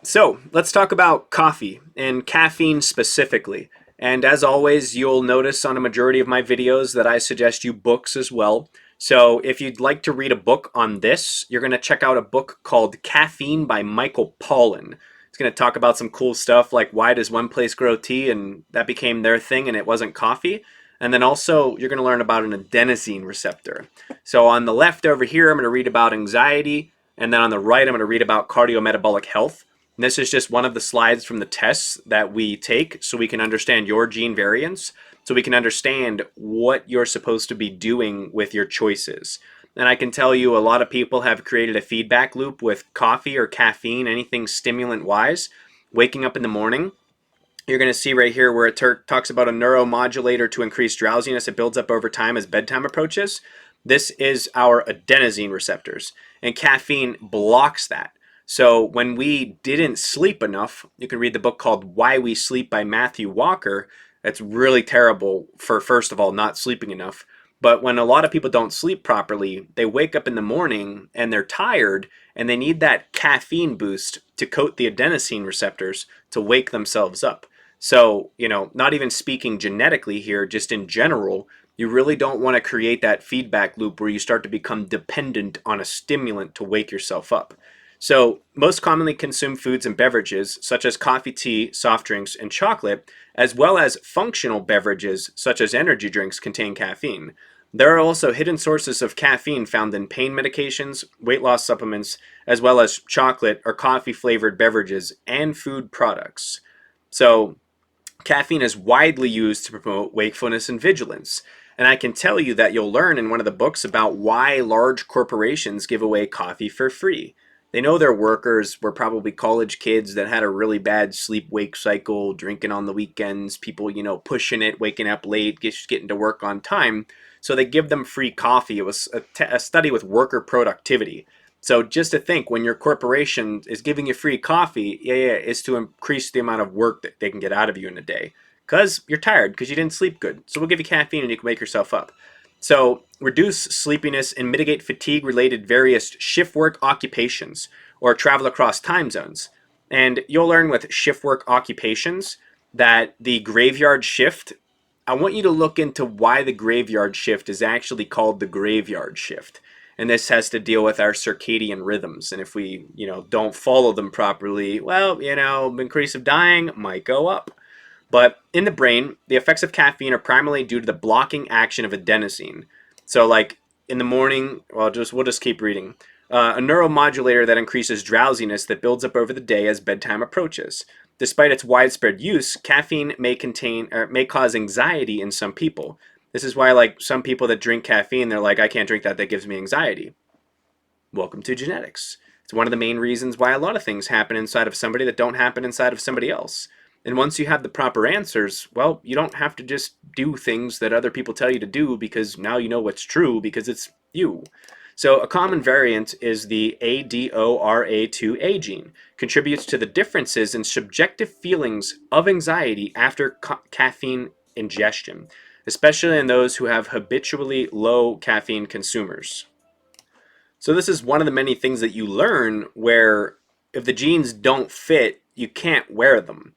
So let's talk about coffee and caffeine specifically. And as always, you'll notice on a majority of my videos that I suggest you books as well. So if you'd like to read a book on this, you're going to check out a book called Caffeine by Michael Pollan. It's going to talk about some cool stuff like why does one place grow tea, and that became their thing and it wasn't coffee. And then also you're going to learn about an adenosine receptor. So on the left over here, I'm going to read about anxiety. And then on the right, I'm going to read about cardiometabolic health. And this is just one of the slides from the tests that we take so we can understand your gene variants, so we can understand what you're supposed to be doing with your choices. And I can tell you a lot of people have created a feedback loop with coffee or caffeine, anything stimulant wise, waking up in the morning. You're going to see right here where it talks about a neuromodulator to increase drowsiness. It builds up over time as bedtime approaches. This is our adenosine receptors, and caffeine blocks that. So when we didn't sleep enough, you can read the book called Why We Sleep by Matthew Walker. That's really terrible for, first of all, not sleeping enough. But when a lot of people don't sleep properly, they wake up in the morning and they're tired and they need that caffeine boost to coat the adenosine receptors to wake themselves up. So, not even speaking genetically here, just in general, you really don't want to create that feedback loop where you start to become dependent on a stimulant to wake yourself up. So, most commonly consumed foods and beverages, such as coffee, tea, soft drinks, and chocolate, as well as functional beverages, such as energy drinks, contain caffeine. There are also hidden sources of caffeine found in pain medications, weight loss supplements, as well as chocolate or coffee-flavored beverages and food products. So, caffeine is widely used to promote wakefulness and vigilance. And I can tell you that you'll learn in one of the books about why large corporations give away coffee for free. They know their workers were probably college kids that had a really bad sleep-wake cycle, drinking on the weekends, people, pushing it, waking up late, getting to work on time. So they give them free coffee. It was a study with worker productivity. So just to think, when your corporation is giving you free coffee, is to increase the amount of work that they can get out of you in a day. Because you're tired, because you didn't sleep good. So we'll give you caffeine and you can wake yourself up. So reduce sleepiness and mitigate fatigue-related various shift work occupations or travel across time zones. And you'll learn with shift work occupations that the graveyard shift, I want you to look into why the graveyard shift is actually called the graveyard shift. And this has to deal with our circadian rhythms. And if we, don't follow them properly, well, increase of dying might go up. But in the brain, the effects of caffeine are primarily due to the blocking action of adenosine. So like in the morning, we'll just keep reading. A neuromodulator that increases drowsiness that builds up over the day as bedtime approaches. Despite its widespread use, caffeine may cause anxiety in some people. This is why, like, some people that drink caffeine, they're like, I can't drink that gives me anxiety. Welcome to genetics. It's one of the main reasons why a lot of things happen inside of somebody that don't happen inside of somebody else. And once you have the proper answers, well, you don't have to just do things that other people tell you to do because now you know what's true because it's you. So a common variant is the ADORA2A gene, contributes to the differences in subjective feelings of anxiety after caffeine ingestion, especially in those who have habitually low caffeine consumers. So this is one of the many things that you learn where if the jeans don't fit, you can't wear them.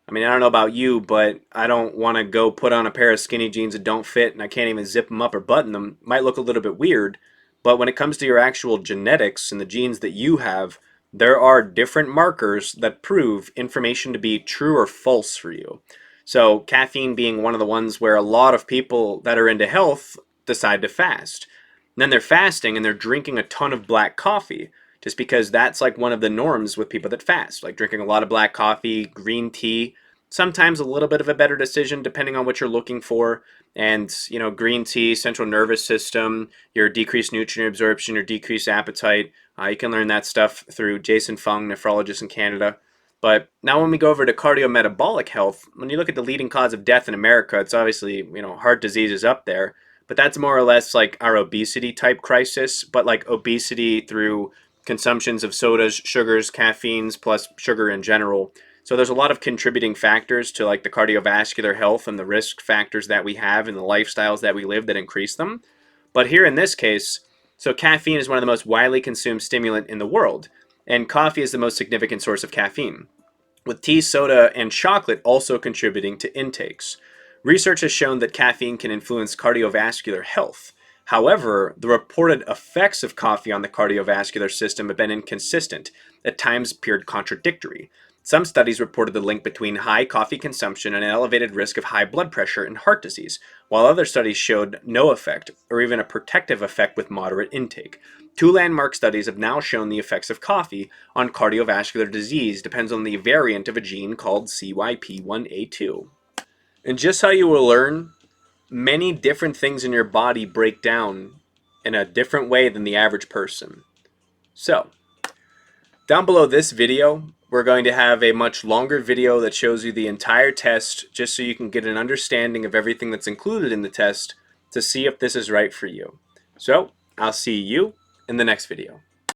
I mean, I don't know about you, but I don't want to go put on a pair of skinny jeans that don't fit and I can't even zip them up or button them. Might look a little bit weird, but when it comes to your actual genetics and the genes that you have, there are different markers that prove information to be true or false for you. So caffeine being one of the ones where a lot of people that are into health decide to fast. And then they're fasting and they're drinking a ton of black coffee just because that's like one of the norms with people that fast, like drinking a lot of black coffee, green tea, sometimes a little bit of a better decision depending on what you're looking for. And, green tea, central nervous system, your decreased nutrient absorption, your decreased appetite. You can learn that stuff through Jason Fung, nephrologist in Canada. But now when we go over to cardiometabolic health, when you look at the leading cause of death in America, it's obviously, heart disease is up there. But that's more or less like our obesity type crisis, but like obesity through consumptions of sodas, sugars, caffeines, plus sugar in general. So there's a lot of contributing factors to like the cardiovascular health and the risk factors that we have and the lifestyles that we live that increase them. But here in this case, so caffeine is one of the most widely consumed stimulant in the world, and coffee is the most significant source of caffeine, with tea, soda, and chocolate also contributing to intakes. Research has shown that caffeine can influence cardiovascular health. However, the reported effects of coffee on the cardiovascular system have been inconsistent, at times appeared contradictory. Some studies reported the link between high coffee consumption and an elevated risk of high blood pressure and heart disease, while other studies showed no effect, or even a protective effect with moderate intake. Two landmark studies have now shown the effects of coffee on cardiovascular disease depends on the variant of a gene called CYP1A2. And just how you will learn, many different things in your body break down in a different way than the average person. So, down below this video, we're going to have a much longer video that shows you the entire test just so you can get an understanding of everything that's included in the test to see if this is right for you. So, I'll see you in the next video.